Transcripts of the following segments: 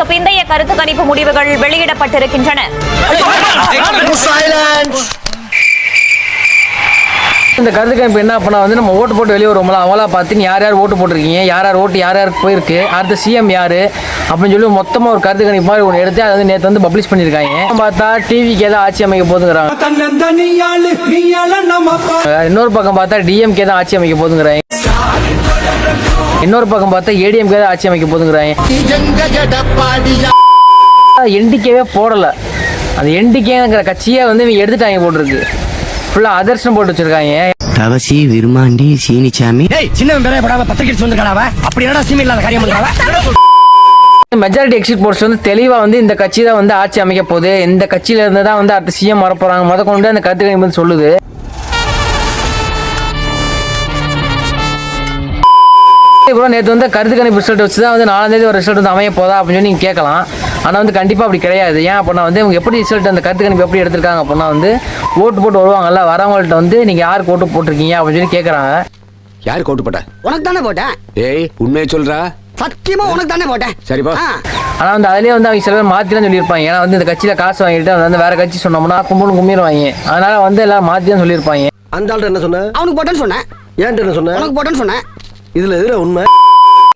தேர்தலுக்கு பிந்தைய கருத்து கணிப்பு முடிவுகள் வெளியிடப்பட்டிருக்கின்றன. இந்த கருத்து கணிப்பு என்ன பண்ணா வந்து நம்ம ஓட்டு போட்டு வெளியே வருவோம்ல, அவங்களா பார்த்து யார் யார் ஓட்டு போட்டிருக்கீங்க, யார் யார் ஓட்டு யார் யாருக்கு போயிருக்கு, அடுத்த சிஎம் யாரு அப்படின்னு சொல்லி மொத்தமாக ஒரு கருத்து கணிப்பு மாதிரி ஒன்று எடுத்து அதை வந்து நேற்று வந்து பப்ளிஷ் பண்ணியிருக்காங்க. பார்த்தா டிவிக்கு ஏதாவது ஆட்சி அமைக்க போதுங்கிறாங்க, இன்னொரு பக்கம் பார்த்தா டிஎம்கே தான் ஆட்சி அமைக்க போதுங்கிறாங்க, இன்னொரு பக்கம் பார்த்தா ஏடிஎம்கே தான் ஆட்சி அமைக்க போதுங்கிறாங்க. என்டிகேவே போடலை, அந்த என்டிகேங்கிற கட்சியை வந்து இவங்க எடுத்துட்டாங்க போட்டிருக்கு, ஃபுல்லாக அதர்ஷனம் போட்டு வச்சிருக்காங்க. Thavasi Virumandi Seenichami majority exit polls வந்து தெளிவாக வந்து இந்த கட்சி தான் வந்து ஆட்சி அமைக்க போகுது, இந்த கட்சியில இருந்து தான் வந்து அடுத்த சிஎம் வரப்போறாங்க முத கொண்டு அந்த கருத்து கணிப்பு வந்து சொல்லுது. நேற்று வந்து கருத்து கணிப்பு ரிசல்ட் வச்சு தான் வந்து 4ஆம் தேதி ஒரு ரிசல்ட் வந்து அமைய போதா அப்படின்னு சொல்லி நீங்கள் கேட்கலாம். ஆனால் வந்து கண்டிப்பாக அப்படி கிடையாது. ஏன் அப்படின்னா வந்து இவங்க எப்படி ரிசல்ட் அந்த கருத்து கணிப்பு எப்படி எடுத்திருக்காங்க அப்படின்னா வந்து ஓட்டு போட்டு வருவாங்கல்ல, வரவங்கள்ட்ட வந்து நீங்கள் யாருக்கு ஓட்டு போட்டிருக்கீங்க அப்படின்னு சொல்லி கேட்குறாங்க. யாருக்கு ஓட்டு போட்ட? உனக்கு தானே போட்டேன். ஏய் உண்மையை சொல்றா. சத்தியமா உனக்கு தானே போட்டேன். சரிப்பா. ஆனால் வந்து அதிலே வந்து அவங்க சில பேர் மாற்றிலாம் சொல்லியிருப்பாங்க. ஏன்னா வந்து இந்த கட்சியில் காசு வாங்கிட்டு வந்து வேற கட்சி சொன்னோம்னா கும்பிடுவாங்க, அதனால வந்து எல்லாரும் மாற்றி தான் சொல்லியிருப்பாங்க. அந்த ஆள்கிட்ட என்ன சொன்ன? அவனுக்கு போட்டேன்னு சொன்னேன். ஏன்ட்டு என்ன சொன்ன? உனக்கு போட்டேன்னு சொன்னேன். இதுல எதுல உண்மை?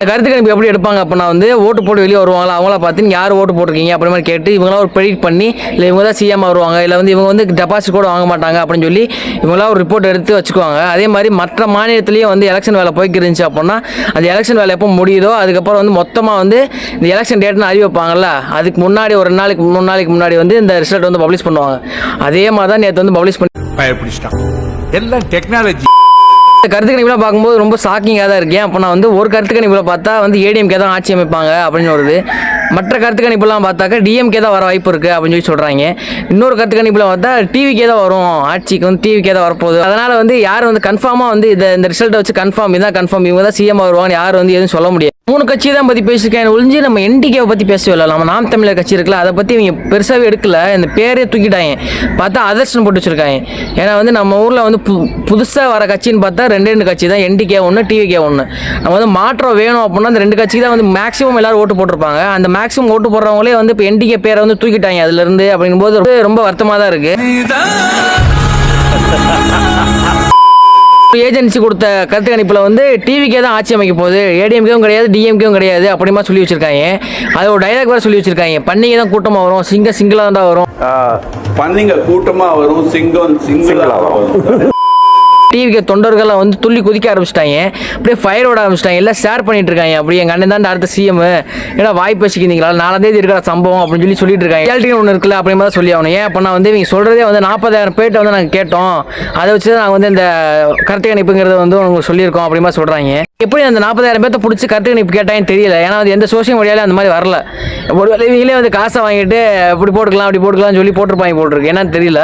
கருத்து கணிப்பு எப்படி எடுப்பாங்க அப்படின்னா வந்து ஓட்டு போட்டு வெளியே வருவாங்களா, அவங்கள பார்த்து யார் ஓட்டு போட்டிருக்கீங்க அப்படி மாதிரி கேட்டு இவங்களாம் ஒரு ப்ரெடிக்ட் பண்ணி இல்லை இவங்க தான் சிஎம் வருவாங்க, இல்லை வந்து இவங்க வந்து டெபாசிட் கூட வாங்க மாட்டாங்க அப்படின்னு சொல்லி இவங்களாம் ஒரு ரிப்போர்ட் எடுத்து வச்சுக்குவாங்க. அதே மாதிரி மற்ற மாநிலத்திலேயே வந்து எலெக்ஷன் வேலை போய்க்கு இருந்துச்சு அப்படின்னா அந்த எலெக்ஷன் வேலை எப்போ முடியுதோ அதுக்கப்புறம் வந்து மொத்தமாக வந்து இந்த எலெக்ஷன் டேட்னு அறிவிப்பாங்கல்ல, அதுக்கு முன்னாடி ஒரு 2 நாளைக்கு முன்னாடி வந்து இந்த ரிசல்ட் வந்து பப்ளிஷ் பண்ணுவாங்க. அதே மாதிரி தான் நேற்று வந்து பப்ளிஷ் பண்ணி எல்லாம் டெக்னாலஜி. கருத்து கணிப்புலாம் பார்க்கும்போது ரொம்ப ஷாக்கிங்காக தான் இருக்கேன். அப்போ நான் வந்து ஒரு கருத்து கணிப்பில் பார்த்தா வந்து ஏடிஎம்கே தான் ஆட்சி அமைப்பாங்க அப்படின்னு வருது, மற்ற கருத்து கணிப்புலாம் பார்த்தாக்கா டிஎம்கே தான் வர வாய்ப்பு இருக்குது அப்படின்னு சொல்லி சொல்கிறாங்க. இன்னொரு கருத்து கணிப்பில் பார்த்தா டிவிக்கே தான் வரும், ஆட்சிக்கு வந்து டிவிக்கே தான் வரப்போகுது. அதனால் வந்து யார் வந்து கன்ஃபார்மாக வந்து இந்த ரிசல்ட்டை வச்சு இதான் கன்ஃபார்ம் இவங்க தான் சிஎம் வருவாங்க யார் வந்து எதுவும் சொல்ல முடியாது. 3 கட்சி தான் பற்றி பேசியிருக்கேன் ஒழிஞ்சு நம்ம என்டிகேவை பற்றி பேசவே இல்லை. நம்ம நாம் தமிழர் கட்சி இருக்குல்ல அதை பற்றி இவங்க பெருசாகவே எடுக்கல, இந்த பேரே தூக்கிட்டாங்க. பார்த்தா அதர்ஷன் போட்டு வச்சுருக்காங்க. ஏன்னா வந்து நம்ம ஊரில் வந்து புதுசாக வர கட்சின்னு பார்த்தா 2 கட்சி தான், என்டிகே ஒன்று டிவிகே ஒன்று. நம்ம வந்து மாற்றம் வேணும் அப்படின்னா அந்த 2 கட்சிக்கு தான் வந்து மேக்ஸிமம் எல்லாரும் ஓட்டு போட்டிருப்பாங்க. அந்த மேக்ஸிமம் ஓட்டு போடுறவங்களே வந்து இப்போ என்டிகே பேரை வந்து தூக்கிட்டாங்க அதுலேருந்து அப்படிங்கும்போது ரொம்ப வருத்தமாக தான் இருக்குது. ஏஜென்சி கொடுத்த கருத்து கணிப்பில் வந்து டிவிக்கே தான் ஆட்சி அமைக்க போகுது, ஏடிஎம்கேவும் கிடையாது டிஎம்கேவும் கிடையாது அப்படிமா சொல்லி வச்சிருக்காங்க. அது ஒரு டைலாக் வேறு சொல்லி வச்சிருக்காங்க, பன்னிகை தான் கூட்டமாக வரும், சிங்கிளாக தான் வரும், பன்னிங்க கூட்டமாக வரும், சிங்கிளாக வரும். டிவிக்கு தொண்டர்கள்லாம் வந்து துள்ளி குதிக்க ஆரம்பிச்சிட்டாங்க, அப்படியே ஃபயர் ஓட ஆரம்பிச்சிட்டாங்க, எல்லாம் ஷேர் பண்ணிட்டு இருக்காங்க. அப்படி எங்கள் அண்ணன் தான் அடுத்த சிஎம், ஏன்னா வாய்ப்பு வச்சுக்கிறீங்களா 4ஆம் தேதி இருக்கிற சம்பவம் அப்படின்னு சொல்லிட்டு இருக்காங்க. ரியாலிட்டி ஒன்று இருக்குல்ல அப்படி மாதிரி சொல்லி ஆகணும். ஏன் அப்படின்னா வந்து இவங்க சொல்கிறதே வந்து 40,000 பேர்ட்ட வந்து நாங்கள் கேட்டோம், அதை வச்சு தான் நாங்கள் வந்து இந்த கருத்து கணிப்புங்கிறத வந்து உங்களுக்கு சொல்லியிருக்கோம் அப்படி மாதிரி சொல்கிறாங்க. எப்படி அந்த 40,000 பேர்த்த பிடிச்சி கருத்து கணிப்பு கேட்டாங்கன்னு தெரியல. ஏன்னா வந்து எந்த சோஷியல் மீடியாவில் அந்த மாதிரி வரல. ஒருவேளை இவங்களே வந்து காசை வாங்கிட்டு அப்படி போட்டுக்கலாம்னு சொல்லி போட்டிருப்பாங்க போட்டிருக்கு, என்னன்னு தெரியல.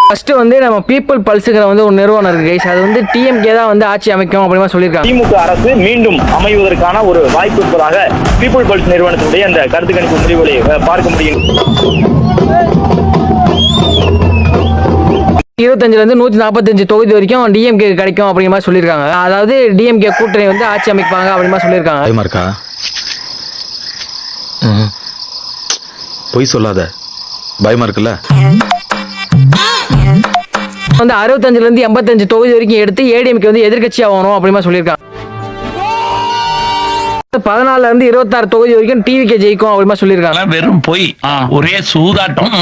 ஃபர்ஸ்ட் வந்து நம்ம பீப்புள் பல்ஸுங்கிற வந்து ஒரு நிறுவனம் இருக்கு கைஸ், அது வந்து டிஎம்கே தான் வந்து ஆட்சி அமைக்கும் அப்படிமா சொல்லியிருக்காங்க. திமுக அரசு மீண்டும் அமைவதற்கான ஒரு வாய்ப்பு இருப்பதாக பீப்புள் பல்ஸ் நிறுவனத்தினுடைய அந்த கருத்து கணிப்பு முடிவுகளை பார்க்க முடியும். 25 145 தொகுதி வரைக்கும் டிஎம்கே கிடைக்கும் அப்படிங்கிற மாதிரி சொல்லியிருக்காங்க. அதாவது டிஎம்கே கூட்டணி வந்து ஆட்சி அமைப்பாங்க அப்படிமா சொல்லியிருக்காங்க. பொய் சொல்லாத, பயமா இருக்குல்ல. வந்து 65 85 தொகுதி வரைக்கும் எடுத்து ஏடிஎம்கே வந்து எதிர்கட்சி ஆகணும் அப்படிமா சொல்லியிருக்காங்க. 14 26 தொகுதி வரைக்கும் டிவிக்கே ஜெயிக்கும் அப்படிமா சொல்லியிருக்காங்க. வெறும் பொய், ஒரே சூதாட்டம்.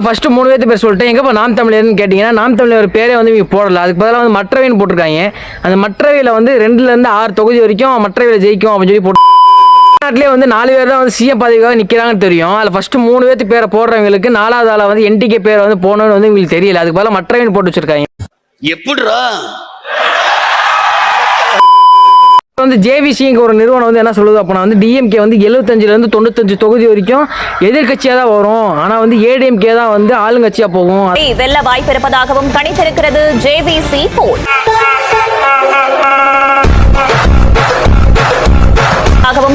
ஃபர்ஸ்ட் 3 பேர் சொல்லிட்டேன். எங்கப்பா நாம் தமிழர்னு கேட்டீங்கன்னா நாம் தமிழர் பேரே வந்து இவங்க போடல, அதுக்கு பதிலாக வந்து மற்றவைன்னு போட்டிருக்காங்க. அந்த மற்றவையில் வந்து 2 6 தொகுதி வரைக்கும் மற்றவையில் ஜெயிக்கும் அப்படின்னு சொல்லி போட்டு நாட்டிலே வந்து 4 பேர் தான் வந்து சிஎம் பதவிக்காக நிற்கிறாங்கன்னு தெரியும். அதில் ஃபர்ஸ்ட் 3 பேரை போடுறவங்களுக்கு 4வது ஆளை வந்து என்டிகே பேரை வந்து போகணும்னு வந்து உங்களுக்கு தெரியல, அதுக்கு பதிலாக மற்றவைன்னு போட்டு வச்சிருக்காங்க. எப்படிரா வந்து ஜேவிசிங்க ஒரு நிறுவனம் வந்து என்ன சொல்லுது அப்படின்னா வந்து டிஎம்கே வந்து 75 95 தொகுதி வரைக்கும் எதிர்கட்சியாக தான் வரும், ஆனால் வந்து ஏடிஎம்கே தான் வந்து ஆளுங்கட்சியாக போகும், வெல்ல வாய்ப்பு இருப்பதாகவும் கணித்திருக்கிறது ஜேவிசி போல்.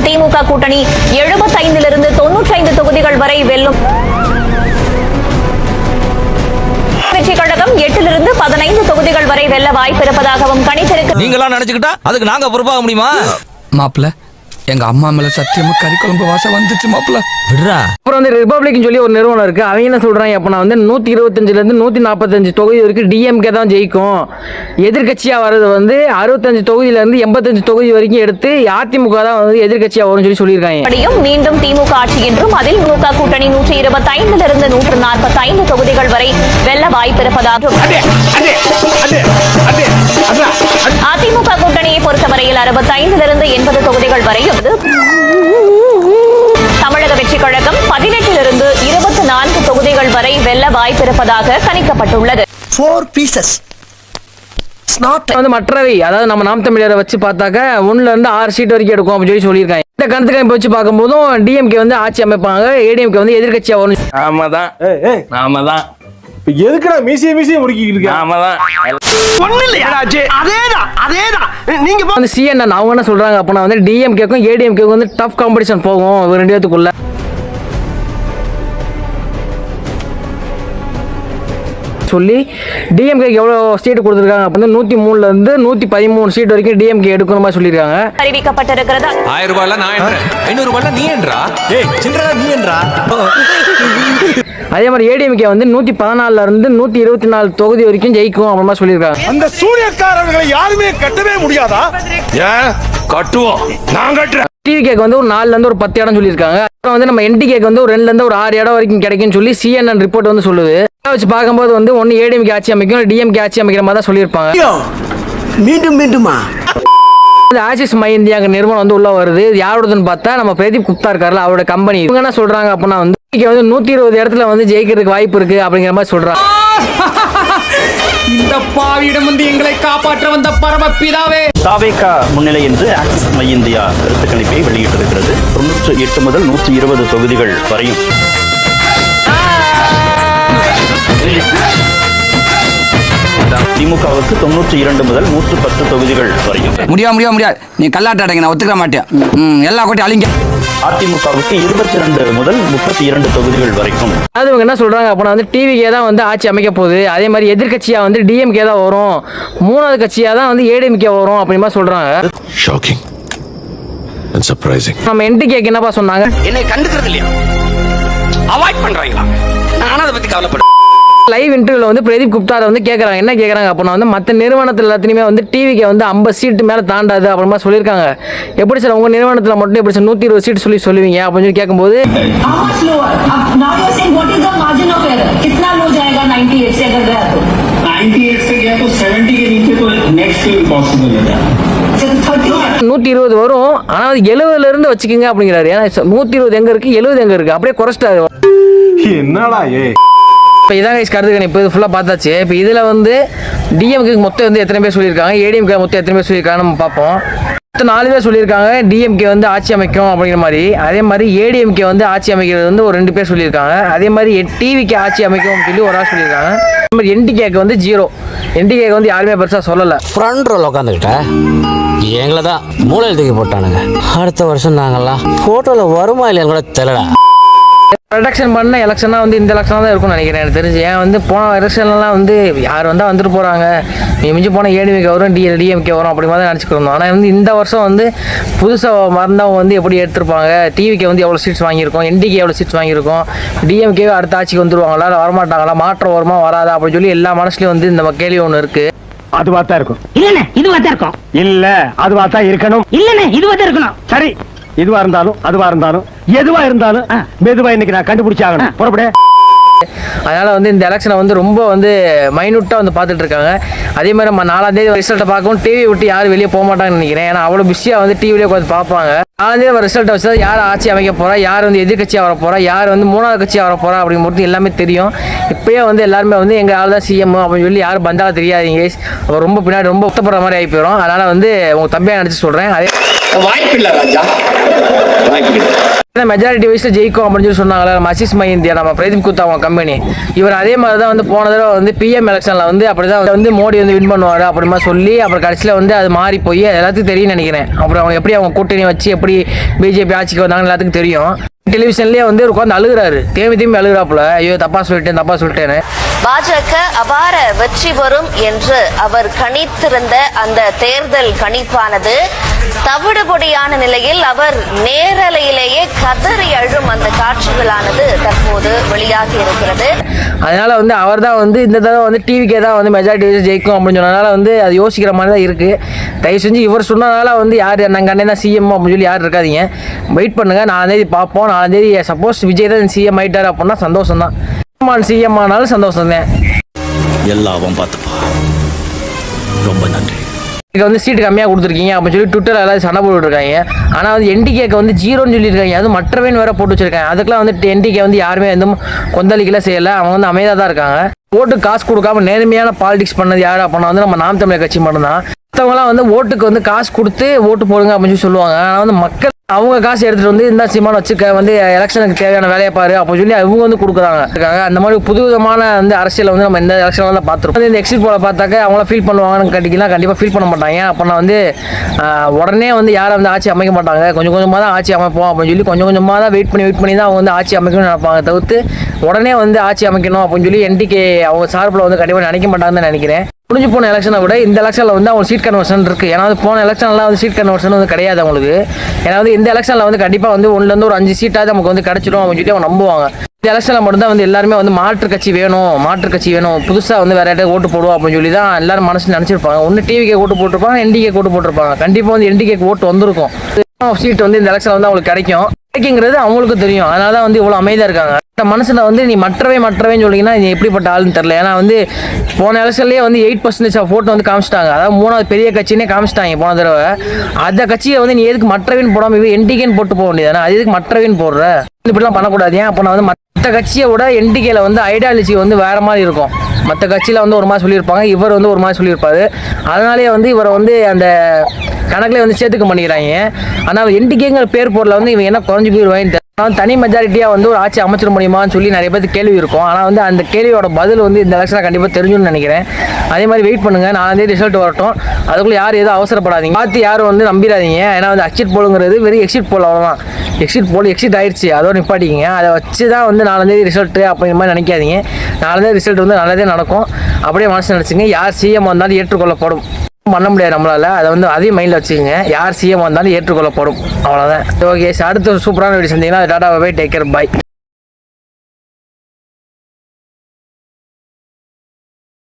திமுக கூட்டணி 75 95 தொகுதிகள் வரை வெல்லும். வெற்றி கழகம் 8 15 தொகுதிகள் வரை வெல்ல வாய்ப்பு இருப்பதாகவும் கணித்திருக்கிறது. நீங்களா நினைச்சுக்கிட்டா அதுக்கு நாங்க பொறுப்பாக முடியுமா? மாப்பிள்ள எங்க அம்மா மேல சத்தியமா கறி குழம்பு வாசம் வந்துச்சு மாப்பிள்ள விடுறா. அப்புறம் வந்து ரிபப்ளிக்னு சொல்லி ஒரு நிறுவனம் இருக்கு. அவங்க என்ன சொல்றாங்க அப்படின்னா வந்து 125ல இருந்து 145 தொகுதி வரைக்கும் டிஎம்கே தான் ஜெயிக்கும். எதிர்க்கட்சியா வர்றது வந்து 65 தொகுதியில இருந்து 85 தொகுதி வரைக்கும் எடுத்து அதிமுக தான் வந்து எதிர்க்கட்சியா வரும்னு சொல்லியிருக்காங்க. அப்படியும் மீண்டும் திமுக ஆட்சி என்றும் அதில் திமுக கூட்டணி 125லிருந்து 145 தொகுதிகள் வரை வெல்ல வாய்ப்பிருப்பதாகவும் அதிமுக கூட்டணியை பொறுத்தவரையில் 65லிருந்து 80 தொகுதிகள் வரையும் தமிழக வெற்றிக் கழகம் 18லிருந்து 24 தொகுதிகள் வரை வெல்ல வாய்ப்பிருப்பதாக கணிக்கப்பட்டுள்ளது. 4 pieces. வந்து மற்றவை அதாவது நம்ம நாம் தமிழரை வச்சு பார்த்தாக்க 1ல இருந்து 6 சீட் வரைக்கும் எடுக்கும் அப்படின்னு சொல்லியிருக்காங்க. இந்த கருத்து கணிப்பு வச்சு பார்க்கும்போதும் டிஎம்கே வந்து ஆட்சி அமைப்பாங்க, ஏடிஎம்கே வந்து எதிர்க்கட்சியா வரும். ஆமாதான் ஆமாதான். எதுக்குடா மீசிய முடிக்கிட்டு இருக்க? ஆமாதான். ஒண்ணு இல்லையா அதேதான் நீங்க வந்து CNN அவங்க என்ன சொல்றாங்க அப்படின்னா வந்து டிஎம்கேக்கும் ஏடிஎம்கேக்கும் வந்து டஃப் காம்படிஷன் போகும் இவங்க ரெண்டு பேத்துக்குள்ள. சொல்லி டிஎம்கே எவ்வளோ சீட் கொடுத்துருக்காங்க அப்படின்னா 103ல இருந்து 113 சீட் வரைக்கும் டிஎம்கே எடுக்கணுமா சொல்லியிருக்காங்க. அறிவிக்கப்பட்டிருக்கிறது. 1000 ரூபாய்ல நான் என்றேன், 500 ரூபாய்ல நீ என்றா, சின்றா நீ என்றா. அதே மாதிரி ஏடிஎம்கே வந்து 114ல இருந்து 124 தொகுதி வரைக்கும் ஜெயிக்கும் அப்படிமா சொல்லியிருக்காங்க. அந்த சூரியக்காரர்களை யாருமே கட்டவே முடியாதா? ஏன் கட்டுவோம், நான் கட்டுறேன். டிவிகேக்கு வந்து ஒரு 4ல இருந்து ஒரு 10 இடம் சொல்லியிருக்காங்க. அப்புறம் வந்து நம்ம என்டிகேக்கு வந்து ஒரு 2ல இருந்து ஒரு 6 இடம் வரைக்கும் கிடைக்கும்னு சொல்லி CNN ரிப்போர்ட் வந்து சொல்லுது. வச்சு பார்க்கும்போது வந்து ஒன்னு ஏடிஎம்கே ஆட்சி அமைக்கும், டிஎம்கே ஆட்சி அமைக்கிற மாதிரி தான் சொல்லியிருப்பாங்க. மீண்டுமா ஆசிஸ் மை இந்தியா நிறுவனம் வந்து உள்ள வருது. இது யாரோடதுன்னு பார்த்தா நம்ம பிரதீப் குப்தா இருக்காருல்ல, அவரோட கம்பெனி. இவங்க என்ன சொல்றாங்க அப்படின்னா வந்து 120 இடத்துல வந்து ஜெயிக்கிறதுக்கு வாய்ப்பு இருக்கு அப்படிங்கிற மாதிரி சொல்றாங்க. இந்த பாவியிடம் வந்து எங்களை காப்பாற்ற வந்த பரமபிதாவே. தாவேகா முன்னிலை என்று ஆக்சிஸ் மை இந்தியா கருத்து கணிப்பை வெளியிட்டிருக்கிறது. 98 முதல் 120 தொகுதிகள் வரையும். திமுகவுக்கு 92 முதல் 110 தொகுதிகள் வரையும். முடியாது நீ கல்லாட்ட அடைங்க, நான் ஒத்துக்க மாட்டேன். எல்லா கோட்டையும் அழிங்க. அதிமுகவுக்கு 22 முதல் 32 தொகுதிகள் வரைக்கும். அது இவங்க என்ன சொல்றாங்க அப்படின்னா வந்து டிவிகே தான் வந்து ஆட்சி அமைக்க போகுது. அதே மாதிரி எதிர்கட்சியா வந்து டிஎம்கே தான் வரும், 3வது கட்சியா தான் வந்து ஏடிஎம்கே வரும் அப்படிமா சொல்றாங்க. Shocking and surprising. நம்ம என்டிகேக்கு என்னப்பா சொன்னாங்க? என்னை கண்டுக்கிறது இல்லையா? அவாய்ட் பண்றாங்களா? நான் அதை பத்தி கவலைப்பட. லைவ் இன்டர்வியூல வந்து பிரதீப் குப்தாரை வந்து கேட்கறாங்க, என்ன கேட்கறாங்க அப்படின்னா வந்து மற்ற நிறுவனத்தில் எல்லாத்துலையுமே வந்து டிவிக்கு வந்து 50 சீட்டு மேலே தாண்டாது அப்படிமா சொல்லியிருக்காங்க. எப்படி சார் உங்கள் நிறுவனத்தில் மட்டும் எப்படி சார் 120 சீட் சொல்லுவீங்க அப்படின்னு சொல்லி கேட்கும்போது நூற்றி 120 வரும். ஆனால் 70ல இருந்து வச்சுக்கோங்க அப்படிங்கிறாரு. ஏன்னா 120 எங்க இருக்கு, 70 எங்க இருக்கு, அப்படியே குறைச்சிட்டாரு. என்னடா இப்போ இதான் கருத்து கணிப்பு இது ஃபுல்லாக பார்த்தாச்சு. இப்போ இதில் வந்து டிஎம்கே மொத்தம் வந்து எத்தனை பேர் சொல்லியிருக்காங்க, ஏடிஎம்கே மொத்தம் எத்தனை பேர் சொல்லியிருக்காங்க நம்ம பார்ப்போம். மொத்தம் 4 பேர் சொல்லியிருக்காங்க டிஎம்கே வந்து ஆட்சி அமைக்கும் அப்படிங்கிற மாதிரி. அதே மாதிரி ஏடிஎம்கே வந்து ஆட்சி அமைக்கிறது வந்து ஒரு 2 பேர் சொல்லியிருக்காங்க. அதே மாதிரி டிவிக்கு ஆட்சி அமைக்கும் சொல்லி ஒரு ஆள் சொல்லியிருக்காங்க. அதே மாதிரி என்டிகேக்கு வந்து 0. என்டிகேக்கு வந்து யாருமே பெருசாக சொல்லலை. ஃப்ரண்ட் ரோல உட்காந்துக்கிட்ட எங்களை தான் மூளையில் தூக்கி போட்டானுங்க. அடுத்த வருஷம் நாங்கெல்லாம் போட்டோல வருமா இல்லையான்னு கூட தெரியல. ப்ரொடக்ஷன் பண்ண எலெக்ஷனாக வந்து இந்த எலெக்ஷனாக தான் இருக்கும்னு நினைக்கிறேன் எனக்கு தெரிஞ்சு. ஏன் வந்து போன எலெக்ஷன்லாம் வந்து யார் வந்தால் வந்துட்டு போகிறாங்க, மிஞ்சி போனால் ஏடிஎம்கே வரும், டிஎம்கே வரும் அப்படி மாதிரி நினச்சிக்கிருந்தோம். ஆனால் வந்து இந்த வருஷம் வந்து புதுசாக மறந்தவங்க வந்து எப்படி எடுத்திருப்பாங்க, டிவிக்கு வந்து எவ்வளோ சீட்ஸ் வாங்கியிருக்கோம், என்டிகே எவ்வளோ சீட்ஸ் வாங்கியிருக்கோம், டிஎம்கே அடுத்த ஆட்சிக்கு வந்துருவாங்களா இல்லை வரமாட்டாங்களா, மாற்றம் வருமா வராதா அப்படின்னு சொல்லி எல்லா மனசுலையும் வந்து இந்த கேள்வி ஒன்று இருக்குது. அதுவா தான் இருக்கும். இல்லண்ணே இதுவா தான் இருக்கும். இல்ல அதுவா தான் இருக்கணும். இல்லண்ணே இதுவா தான் இருக்கணும். சரி, இதுவா இருந்தாலும் அதுவா இருந்தாலும் எதுவா இருந்தாலும் மெதுவா இன்னைக்கு நான் கண்டுபிடிச்சாகணும். புறப்படு. அதனால் வந்து இந்த எலெக்ஷனை வந்து ரொம்ப வந்து மைனூட்டாக வந்து பார்த்துட்டு இருக்காங்க. அதே மாதிரி நம்ம 4ஆம் தேதி ரிசல்ட்டை பார்க்கவும் டிவி விட்டு யாரும் வெளியே போக மாட்டாங்கன்னு நினைக்கிறேன். ஏன்னா அவ்வளோ பிஸியாக வந்து டிவிலேயே உட்காந்து பார்ப்பாங்க. 4ஆம் தேதி ரிசல்ட்டை வச்சு யார் ஆட்சி அமைக்க போகிறா, யார் வந்து எதிர்கட்சியாக வர போகிறா, யார் வந்து 3வது கட்சியாக வர போகிறா அப்படின்னு மட்டும் எல்லாமே தெரியும். இப்போயே வந்து எல்லாருமே வந்து எங்கள் ஆள் தான் சிஎம் அப்படின்னு சொல்லி யாரும் பந்தால தெரியாதீங்க. அவர் ரொம்ப பின்னாடி ரொம்ப ஒத்தப்படுற மாதிரி ஆகி போயிடும். அதனால் வந்து உங்கள் தம்பியாக நினச்சி சொல்கிறேன். அதே வாய்ப்பில்லை ராஜா, மெஜாரிட்டி வயசில் ஜெயிக்கும் அப்படின்னு சொல்லி சொன்னாங்களே நம்ம ஆசிஸ் மை இந்தியா, நம்ம பிரதீப் குப்தா அவங்க கம்பெனி. இவர் அதே மாதிரி தான் வந்து போன தடவை வந்து பிஎம் எலெக்ஷனில் வந்து அப்படி தான் வந்து மோடி வந்து வின் பண்ணுவார் அப்படிமா சொல்லி அப்புறம் கடைசியில் வந்து அது மாறி போய் எல்லாத்துக்கும் தெரியும் நினைக்கிறேன். அப்புறம் அவங்க எப்படி அவங்க கூட்டணி வச்சு எப்படி பிஜேபி ஆட்சிக்கு வந்தாங்கன்னு எல்லாத்துக்கும் தெரியும். டெலிவிஷன்லேயே வந்து உட்காந்து அழுகிறாரு, தேம்பி அழுகிறாப்புல, ஐயோ தப்பா சொல்லிட்டேன்னு. பாஜக அபார வெற்றி பெறும் என்று அவர் கணித்திருந்த அந்த தேர்தல் கணிப்பானது தவிடுபொடியான நிலையில் அவர் நேரலையிலேயே கதறி அழும் அந்த காட்சிகளானது தற்போது வெளியாகி இருக்கிறது. அதனால வந்து அவர் தான் வந்து இந்த தடவை வந்து டிவிக்கே தான் வந்து மெஜாரிட்டி ஜெயிக்கும் அப்படின்னு சொன்னதுனால வந்து அது யோசிக்கிற மாதிரி தான் இருக்கு. தயவு செஞ்சு இவர் சொன்னதால வந்து யார் நாங்கள் அண்ணன் தான் சிஎம் அப்படின்னு சொல்லி யாரும் இருக்காதீங்க. வெயிட் பண்ணுங்க, 4ஆம் தேதி பார்ப்போம். 4ஆம் தேதி சப்போஸ் விஜய் தான் சிஎம் ஆயிட்டார் அப்படின்னா சந்தோஷம் தான். சிஎம் ஆனாலும் சந்தோஷம் தான். எல்லாம் பார்த்துப்பா. ரொம்ப நன்றி. இதுக்கு வந்து சீட்டு கம்மியாக கொடுத்துருக்கீங்க அப்படின்னு சொல்லி ட்விட்டரில் எல்லாரும் சண்டை போட்டுருக்காங்க. ஆனால் வந்து என்டிகேக்கு வந்து 0ன்னு சொல்லியிருக்காங்க. அது மற்றவேன்னு வேற போட்டு வச்சிருக்காங்க. அதுக்கெல்லாம் வந்து என்டிகே வந்து யாருமே எதுவும் கொந்தளிக்கல செய்யலை. அவங்க வந்து அமைதியாக தான் இருக்காங்க. ஓட்டு காசு கொடுக்காம நேர்மையான பாலிடிக்ஸ் பண்ணது யார் அப்படின்னா வந்து நம்ம நாம் தமிழர் கட்சி மட்டும்தான். மற்றவங்களாம் வந்து ஓட்டுக்கு வந்து காசு கொடுத்து ஓட்டு போடுங்க அப்படின்னு சொல்லி சொல்லுவாங்க. ஆனால் வந்து மக்கள் அவங்க காசு எடுத்துகிட்டு வந்து இந்த சீமான வச்சுக்க வந்து எலெக்ஷனுக்கு தேவையான வேலையை பாரு அப்படின்னு சொல்லி அவங்க வந்து கொடுக்குறாங்க. அந்த மாதிரி புதுவிதமான வந்து அரசியலை வந்து நம்ம இந்த எலெக்ஷனில் தான் பார்த்துருக்கோம். இந்த எக்ஸிட் போல பார்த்தாக்க அவங்களாம் ஃபீல் பண்ணுவாங்கன்னு கேட்டிங்கன்னா கண்டிப்பாக ஃபீல் பண்ண மாட்டாங்க. அப்படின்னா வந்து உடனே வந்து யாரை வந்து ஆட்சி அமைக்க மாட்டாங்க. கொஞ்சம் கொஞ்சமாக தான் ஆட்சி அமைப்போம் அப்படின்னு சொல்லி கொஞ்சம் கொஞ்சமாக தான் வெயிட் பண்ணி தான் அவங்க வந்து ஆட்சி அமைக்கணும்னு நினைப்பாங்க. தவிர்த்து உடனே வந்து ஆட்சி அமைக்கணும் அப்படின்னு சொல்லி என்டிகே அவங்க சார்பில் வந்து கண்டிப்பாக நினைக்க மாட்டாங்கன்னு நினைக்கிறேன். முடிஞ்சு போன எலெக்ஷனை விட இந்த எலெக்ஷனில் வந்து அவங்க சீட் கன்வர்ஷன் இருக்குது. ஏன்னா வந்து போன எலெக்ஷன்லாம் வந்து சீட் கன்வர்ஷன் வந்து கிடையாது அவங்களுக்கு. ஏன்னா வந்து இந்த எலெக்ஷனில் வந்து கண்டிப்பாக வந்து 1லேருந்து ஒரு 5 சீட்டாவது நமக்கு வந்து கிடச்சிடும் அப்படின்னு சொல்லி அவங்க நம்புவாங்க. இந்த எலெக்ஷனில் மட்டும்தான் வந்து எல்லாருமே வந்து மாற்று கட்சி வேணும் புதுசாக வந்து வேற யார்ட்ட ஓட்டு போடுவோம் அப்படின்னு சொல்லி தான் எல்லாரும் மனசில் நினச்சிருப்பாங்க. ஒன்று டிவிக்கே ஓட்டு போட்டிருப்பாங்க, என்டிகே ஓட்டு போட்டிருப்பாங்க. கண்டிப்பாக வந்து என்டிகேக்கு ஓட்டு வந்திருக்கும். சீட் வந்து இந்த எலெக்ஷனில் வந்து அவங்களுக்கு கிடைக்குங்கிறது அவங்களுக்கு தெரியும். அதனால தான் வந்து இவ்வளோ அமைதியாக இருக்காங்க. மனசில் வந்து நீ மற்றவேன்னு சொல்லிங்கன்னா நீ எப்படிப்பட்ட ஆளுன்னு தெரியல. ஏன்னா வந்து போன எலெக்ஷன்லேயே வந்து 8% ஆஃப் ஓட்டு வந்து காமிச்சிட்டாங்க. அதாவது 3வது பெரிய கட்சினே காமிச்சிட்டாங்க போன தடவை. அந்த கட்சியை வந்து நீ எதுக்கு மற்றவேன்னு போடாமல் என்டிகேன்னு போட்டு போக வேண்டியதானே? அது எதுக்கு மற்றவேன்னு போடுற? இப்படிலாம் பண்ணக்கூடாது. ஏன் அப்போ நான் வந்து மற்ற கட்சியை விட என்டிகேல வந்து ஐடியாலஜி வந்து வேறு மாதிரி இருக்கும். மற்ற கட்சியில் வந்து ஒரு மாதிரி சொல்லியிருப்பாங்க, இவர் வந்து ஒரு மாதிரி சொல்லியிருப்பாரு. அதனாலேயே வந்து இவரை வந்து அந்த கணக்கில் வந்து சேர்த்துக்க பண்ணிக்கிறாங்க. ஆனால் என்டிகேங்கிற பேர் போடல வந்து இவங்க என்ன குறைஞ்சி போயிடுவாங்க. தனி மெஜாரிட்டியாக வந்து ஒரு ஆட்சி அமைச்சிட முடியுமான்னு சொல்லி நிறைய பேருக்கு கேள்வி இருக்கும். ஆனால் வந்து அந்த கேள்வியோட பதில் வந்து இந்த எலெக்ஷனில் கண்டிப்பாக தெரிஞ்சுன்னு நினைக்கிறேன். அதே மாதிரி வெயிட் பண்ணுங்கள், 4ஆம் தேதி ரிசல்ட் வரட்டும். அதுக்குள்ளே யாரும் எதுவும் அவசரப்படாதீங்க, பார்த்து யாரும் வந்து நம்பிடாதீங்க. ஏன்னா வந்து எக்ஸிட் போலுங்கிறது வெறும் எக்ஸிட் போல் அவ்வளோதான். எக்ஸிட் ஆயிடுச்சு, அதோட நிப்பாட்டிக்கிங்க. அதை வச்சு தான் வந்து 4ஆம் தேதி ரிசல்ட்டு அப்படிங்கிற மாதிரி நினைக்காதீங்க. 4ஆம் தேதி ரிசல்ட் வந்து நல்லதே நடக்கும். அப்படியே மனசு நினச்சிங்க. யார் சிஎம் வந்தாலும் ஏற்றுக்கொள்ளப்படும். பண்ண முடியாது நம்மளால. அதை வந்து அதையும் மைண்டில் வச்சுக்கோங்க. யார் சிஎம் வந்தாலும் ஏற்றுக்கொள்ளப்படும். அவ்வளோதான். ஓகே, அடுத்த சூப்பரான வீடியோ சந்திங்கன்னா டாடா பை, டேக் கேர், பாய்.